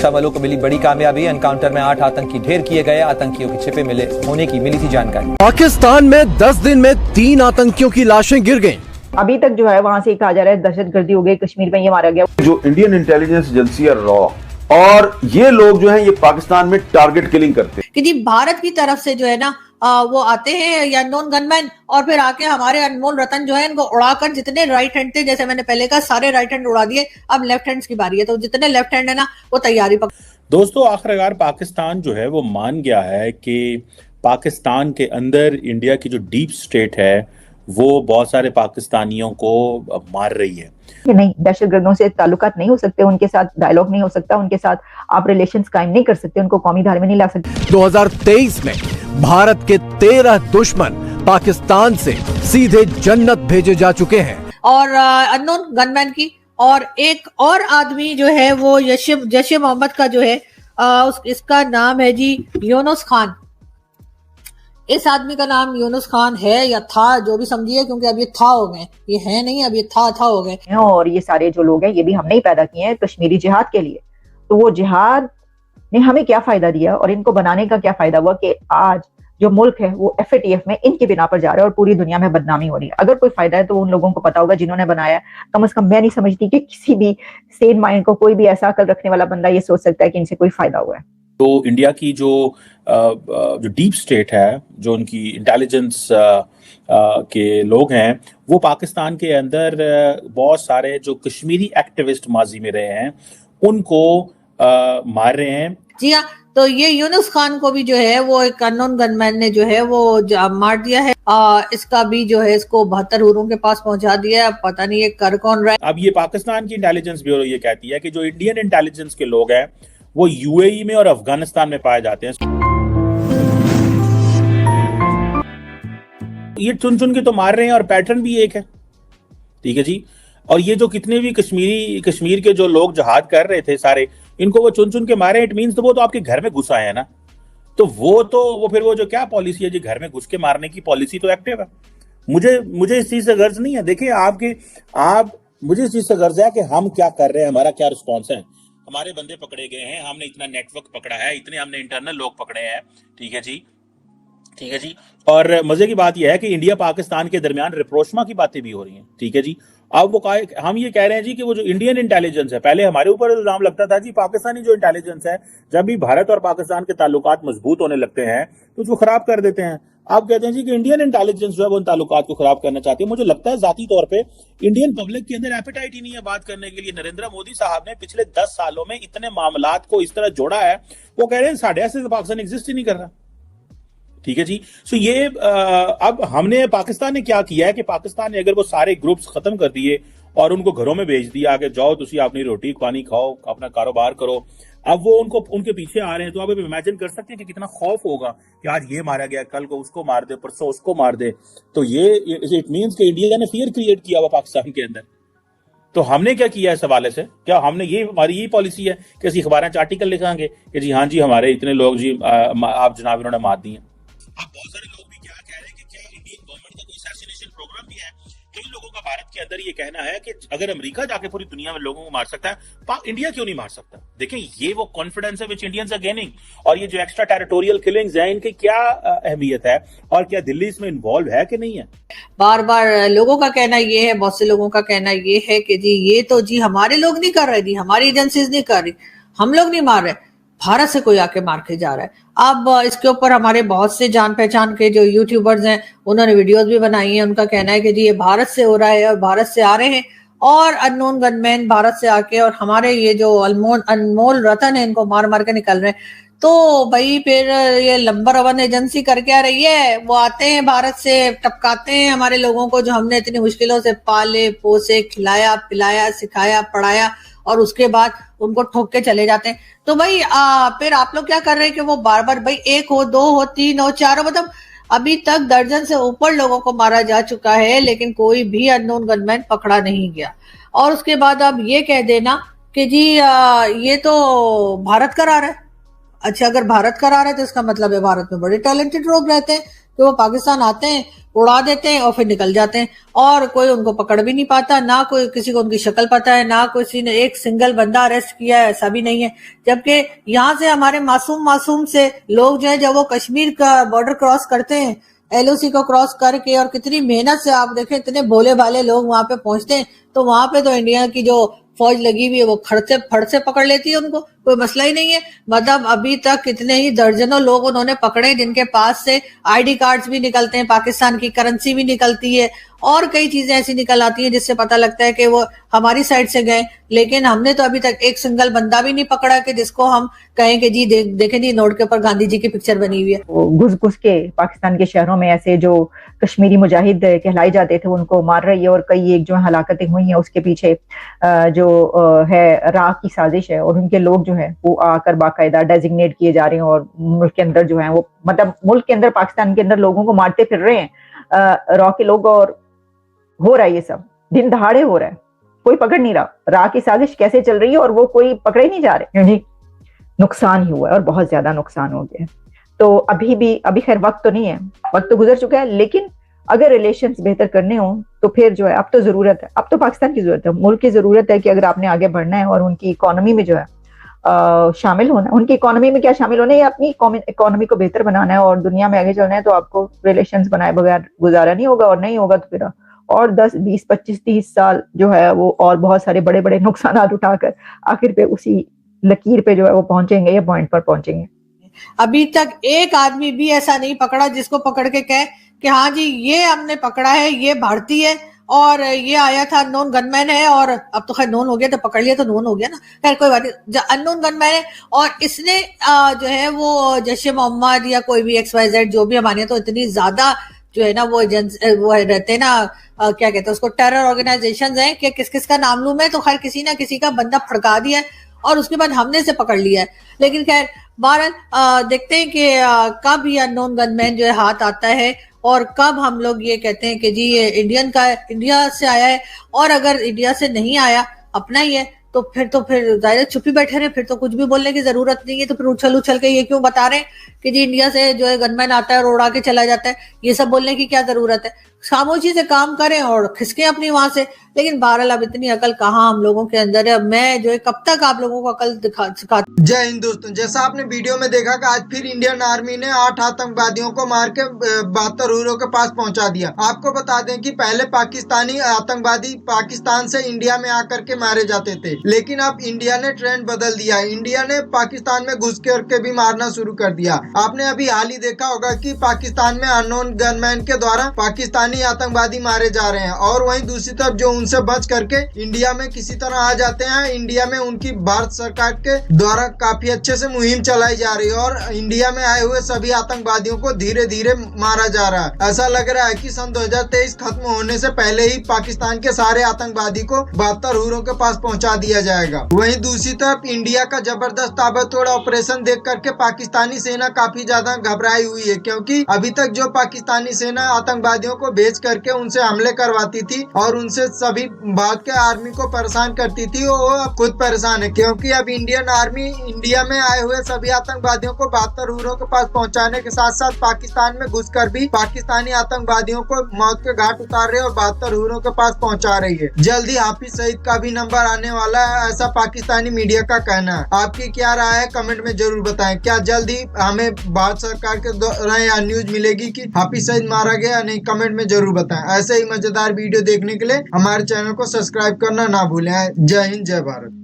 सुरक्षा वालों को मिली बड़ी कामयाबी। एनकाउंटर में 8 आतंकी ढेर किए गए। आतंकियों के छिपे होने की मिली थी जानकारी। पाकिस्तान में 10 दिन में 3 आतंकियों की लाशें गिर गईं। अभी तक जो है वहां से कहा जा रहा है दहशतगर्दी हो गई, कश्मीर में ये मारा गया। जो इंडियन इंटेलिजेंस एजेंसी है रॉ, और ये लोग जो हैं ये पाकिस्तान में टारगेट किलिंग करते हैं कि जी भारत की तरफ से जो है ना वो आते हैं या अननोन गनमैन और फिर आके हमारे अनमोल रतन जो है इनको उड़ाकर, जितने राइट हैंड थे जैसे मैंने पहले कहा सारे राइट हैंड उड़ा दिए, अब लेफ्ट हैंड की बारी है, तो जितने लेफ्ट हैंड है ना वो तैयारी दोस्तों आखिरकार पाकिस्तान जो है वो मान गया है कि पाकिस्तान के अंदर इंडिया की जो डीप स्टेट है वो बहुत सारे पाकिस्तानियों को मार रही है। नहीं, दहशतगर्दों से ताल्लुकात नहीं हो सकते, उनके साथ डायलॉग नहीं हो सकता, उनके साथ आप रिलेशंस कायम नहीं कर सकते, उनको कौमी धारे में नहीं ला सकते। 2023 में भारत के 13 दुश्मन पाकिस्तान से सीधे जन्नत भेजे जा चुके हैं। और अननोन गनमैन की और एक और आदमी जो है वो जैश मोहम्मद का जो है इसका नाम है जी यूनुस खान। इस आदमी का नाम यूनुस खान है या था, जो भी समझिए, क्योंकि अब ये था हो गए, ये है नहीं, अब ये था हो गए। और ये सारे जो लोग हैं ये भी हमने ही पैदा किए हैं कश्मीरी जिहाद के लिए। तो वो जिहाद ने हमें क्या फायदा दिया और इनको बनाने का क्या फायदा हुआ कि आज जो मुल्क है वो FATF में इनके बिना पर जा रहा है और पूरी दुनिया में बदनामी हो रही है। अगर कोई फायदा है तो उन लोगों को पता होगा जिन्होंने बनाया। कम से कम मैं नहीं समझती कि किसी भी सेन माइंड को कोई भी ऐसा अकल रखने वाला बंदा ये सोच सकता है कि इनसे कोई फायदा हुआ है। तो इंडिया की जो डीप स्टेट है, जो उनकी इंटेलिजेंस के लोग हैं, वो पाकिस्तान के अंदर बहुत सारे जो कश्मीरी एक्टिविस्ट माजी में रहे हैं उनको मार रहे हैं। जी हाँ, तो ये यूनुस खान को भी जो है वो एक अननोन गनमैन ने जो है वो मार दिया है। इसका भी जो है इसको 72 हुरों के पास पहुंचा दिया है। अब पता नहीं ये कर कौन रहा है। अब ये पाकिस्तान की इंटेलिजेंस ब्यूरो ये कहती है कि जो इंडियन इंटेलिजेंस के लोग हैं वो UAE में और अफगानिस्तान में पाए जाते हैं। ये चुन चुन के तो मार रहे हैं और पैटर्न भी एक है, ठीक है जी। और ये जो कितने भी कश्मीर के जो लोग जहाद कर रहे थे सारे, इनको वो चुन चुन के मारे, इट मींस तो वो तो आपके घर में घुस आए हैं ना, तो वो फिर वो जो क्या पॉलिसी है जी घर में घुस के मारने की पॉलिसी तो एक्टिव है। मुझे इस चीज से गर्ज नहीं है। देखिए मुझे इस चीज से गर्ज है कि हम क्या कर रहे हैं, हमारा क्या रिस्पॉन्स है। हमारे बंदे पकड़े गए हैं, हमने इतना नेटवर्क पकड़ा है, इतने हमने इंटरनल लोग पकड़े हैं, ठीक है जी। और मजे की बात यह है कि इंडिया पाकिस्तान के दरमियान रिप्रोचमा की बातें भी हो रही हैं, ठीक है जी। अब हम ये कह रहे हैं जी कि वो जो इंडियन इंटेलिजेंस है, पहले हमारे ऊपर इल्जाम लगता था जी पाकिस्तानी जो इंटेलिजेंस है, जब भी भारत और पाकिस्तान के ताल्लुकात मजबूत होने लगते हैं तो उसको खराब कर देते हैं। आप कहते हैं जी कि इंडियन इंटेलिजेंस जो है वो उन ताल्लुकात को खराब करना चाहती है। मुझे लगता है जाती तौर पे इंडियन पब्लिक के अंदर एपेटाइट ही नहीं है बात करने के लिए। नरेंद्र मोदी साहब ने पिछले 10 सालों में इतने मामलात को इस तरह जोड़ा है, वो कह रहे हैं साढ़े ऐसे पाकिस्तान एग्जिस्ट ही नहीं कर रहा, ठीक है जी। सो ये अब हमने पाकिस्तान ने क्या किया है कि पाकिस्तान ने अगर वो सारे ग्रुप्स खत्म कर दिए और उनको घरों में भेज दिया कि जाओ तुसी अपनी रोटी पानी खाओ, अपना कारोबार करो, अब वो उनके पीछे आ रहे हैं, तो आप इमेजिन कर सकते हैं कि कितना खौफ होगा कि आज ये मारा गया, कल को उसको मार दे, परसों उसको मार दे। तो ये इट मींस कि इंडिया ने फियर क्रिएट किया हुआ पाकिस्तान के अंदर। तो हमने क्या किया इस हवाले से, क्या हमने हमारी यही पॉलिसी है कि असं अखबार आर्टिकल लिखांगे कि जी हाँ जी हमारे इतने लोग जी आप जनाब इन्होंने मार दिए। अब बहुत सारे लोग भी क्या कह रहे हैं कि क्या इंडियन गवर्नमेंट का कोई असैसिनेशन प्रोग्राम भी है। कई लोगों का भारत के अंदर ये कहना है कि अगर अमेरिका जाके पूरी दुनिया में लोगों को मार सकता है, इंडिया क्यों नहीं मार सकता। देखें ये वो कॉन्फिडेंस है विच इंडियंस आर गेनिंग। और ये जो एक्स्ट्रा टेरिटोरियल किलिंग्स हैं इनकी क्या अहमियत है और क्या दिल्ली इसमें इन्वॉल्व है कि नहीं है। बार बार लोगों का कहना ये है, बहुत से लोगों का कहना ये है कि जी ये तो जी हमारे लोग नहीं कर रहे, जी हमारी एजेंसीज नहीं कर रही, हम लोग नहीं मार रहे, भारत से कोई आके मार के जा रहा है। अब इसके ऊपर हमारे बहुत से जान पहचान के जो यूट्यूबर्स हैं उन्होंने वीडियोस भी बनाई हैं। उनका कहना है कि जी ये भारत से हो रहा है और भारत से आ रहे हैं और अननोन गनमैन भारत से आके और हमारे ये जो अनमोल रतन है इनको मार मार के निकल रहे हैं। तो भाई फिर ये नंबर 1 एजेंसी करके आ रही है, वो आते हैं भारत से, टपकाते हैं हमारे लोगों को जो हमने इतनी मुश्किलों से पाले पोसे, खिलाया पिलाया, सिखाया पढ़ाया, और उसके बाद उनको ठोक के चले जाते हैं। तो भाई फिर आप लोग क्या कर रहे हैं कि वो बार बार भाई 1 हो 2 हो 3 हो 4 हो, मतलब अभी तक दर्जन से ऊपर लोगों को मारा जा चुका है, लेकिन कोई भी अननोन गनमैन पकड़ा नहीं गया। और उसके बाद अब ये कह देना कि जी ये तो भारत करा रहा है। अच्छा, अगर भारत करा रहा है तो इसका मतलब है भारत में बड़े टैलेंटेड लोग रहते हैं कि वो पाकिस्तान आते हैं, उड़ा देते हैं और फिर निकल जाते हैं, और कोई उनको पकड़ भी नहीं पाता, ना कोई किसी को उनकी शक्ल पता है, ना किसी ने एक सिंगल बंदा अरेस्ट किया है, ऐसा भी नहीं है। जबकि यहाँ से हमारे मासूम से लोग जो है, जब वो कश्मीर का बॉर्डर क्रॉस करते हैं, LOC को क्रॉस करके, और कितनी मेहनत से, आप देखें इतने भोले भाले लोग वहां पे पहुंचते हैं, तो वहां पे तो इंडिया की जो फौज लगी हुई है वो फड़ से पकड़ लेती है उनको, कोई मसला ही नहीं है। मतलब अभी तक कितने ही दर्जनों लोग उन्होंने पकड़े जिनके पास से ID कार्ड्स भी निकलते हैं, पाकिस्तान की करेंसी भी निकलती है, और कई चीजें ऐसी निकल आती हैं जिससे पता लगता है कि वो हमारी साइड से गए। लेकिन हमने तो अभी तक एक सिंगल बंदा भी नहीं पकड़ा कि जिसको हम कहें कि जी देखें जी, नोट के ऊपर गांधी जी की पिक्चर बनी हुई है। घुस घुस के पाकिस्तान के शहरों में ऐसे जो कश्मीरी मुजाहिद कहलाए जाते थे उनको मार रही है, और कई एक जो हलाकतें हुई हैं उसके पीछे जो है राह की साजिश है, और उनके लोग जो है वो आकर बाकायदा डेजिग्नेट किए जा रहे हैं, और मुल्क के अंदर जो है वो, मतलब मुल्क के अंदर, पाकिस्तान के अंदर लोगों को मारते फिर रहे हैं रॉ के लोग, और हो रहा है ये सब दिन दहाड़े हो रहा है, कोई पकड़ नहीं रहा। राह की साजिश कैसे चल रही है और वो कोई पकड़े नहीं जा रहे, क्योंकि नुकसान ही हुआ है और बहुत ज्यादा नुकसान हो गया है। तो अभी खैर वक्त तो नहीं है, वक्त तो गुजर चुका है, लेकिन अगर रिलेशंस बेहतर करने हो तो फिर जो है अब तो जरूरत है, अब तो पाकिस्तान की जरूरत है, मुल्क की जरूरत है कि अगर आपने आगे बढ़ना है और उनकी इकोनॉमी में जो है शामिल होना है, उनकी इकोनॉमी में क्या शामिल होना है, या अपनी इकोनॉमी को बेहतर बनाना है और दुनिया में आगे चलना है, तो आपको रिलेशंस बनाए बगैर गुजारा नहीं होगा, और नहीं होगा तो फिर और 10, 20, 25, 30 साल जो है वो और बहुत सारे बड़े बड़े नुकसान उठाकर आखिर पे उसी लकीर पे जो है वो पहुंचेंगे, या पॉइंट पर पहुंचेंगे। अभी तक एक आदमी भी ऐसा नहीं पकड़ा जिसको पकड़ के कहे कि हाँ जी ये हमने पकड़ा है, ये भारतीय है और ये आया था, अननोन गनमैन है, और अब तो खैर नोन हो गया, तो पकड़ लिया तो नोन हो गया ना, खैर कोई बात नहीं, अननोन गनमैन है, और इसने जो है वो जैश ए मोहम्मद या कोई भी XYZ जो भी हमारे, तो इतनी ज्यादा जो है ना वो रहते हैं ना, क्या कहते हैं उसको, टेरर ऑर्गेनाइजेशंस हैं कि किस किस का नाम लूं मैं, तो खैर किसी ना किसी का बंदा फड़का दिया है और उसके बाद हमने से पकड़ लिया है। लेकिन खैर बहरहाल देखते हैं कि कब ये अननोन गनमैन जो है हाथ आता है, और कब हम लोग ये कहते हैं कि जी ये इंडिया से आया है, और अगर इंडिया से नहीं आया, अपना ही है, तो फिर जाहिर चुप ही बैठे रहे, फिर तो कुछ भी बोलने की जरूरत नहीं है। तो फिर उछल के ये क्यों बता रहे हैं कि जी इंडिया से जो है गनमैन आता है और उड़ा के चला जाता है, ये सब बोलने की क्या जरूरत है। खामोशी से काम करें और खिसके अपनी वहां से। लेकिन बहरहाल अब इतनी अकल कहाँ हम लोगों के अंदर है। मैं जो है कब तक आप लोगों को अकल सिखा। जय हिंद दोस्तों, जैसा आपने वीडियो में देखा कि आज फिर इंडियन आर्मी ने 8 आतंकवादियों को मार के 72 हीरो के पास पहुंचा दिया। आपको बता दें कि पहले पाकिस्तानी आतंकवादी पाकिस्तान से इंडिया में आकर के मारे जाते थे, लेकिन अब इंडिया ने ट्रेंड बदल दिया। इंडिया ने पाकिस्तान में घुस के भी मारना शुरू कर दिया। आपने अभी हाल ही देखा होगा कि पाकिस्तान में अननोन गनमैन के द्वारा पाकिस्तानी आतंकवादी मारे जा रहे हैं, और वहीं दूसरी तरफ जो उनसे बच करके इंडिया में किसी तरह आ जाते हैं, इंडिया में उनकी भारत सरकार के द्वारा काफी अच्छे से मुहिम चलाई जा रही है, और इंडिया में आए हुए सभी आतंकवादियों को धीरे धीरे मारा जा रहा है। ऐसा लग रहा है कि सन 2023 खत्म होने से पहले ही पाकिस्तान के सारे आतंकवादी को 72 हीरो के पास पहुंचा दिया जाएगा। वहीं दूसरी तरफ इंडिया का जबरदस्त ताबड़तोड़ ऑपरेशन देख करके पाकिस्तानी सेना काफी ज्यादा घबराई हुई है, क्योंकि अभी तक जो पाकिस्तानी सेना आतंकवादियों को भेज करके उनसे हमले करवाती थी और उनसे सभी भारत के आर्मी को परेशान करती थी, वो अब खुद परेशान है, क्योंकि अब इंडियन आर्मी इंडिया में आए हुए सभी आतंकवादियों को 72 हीरो के पास पहुंचाने के साथ साथ पाकिस्तान में घुसकर भी पाकिस्तानी आतंकवादियों को मौत के घाट उतार रही है और 72 हीरो के पास पहुंचा रही है। जल्दी हाफिज सईद का भी नंबर आने वाला है, ऐसा पाकिस्तानी मीडिया का कहना है। आपकी क्या राय है कमेंट में जरूर बताएं। क्या जल्दी हमें भारत सरकार के द्वारा या न्यूज मिलेगी कि हाफिज सईद मारा गया? नहीं, कमेंट में जरूर बताएं। ऐसे ही मजेदार वीडियो देखने के लिए हमारे चैनल को सब्सक्राइब करना ना भूलें। जय हिंद, जय भारत।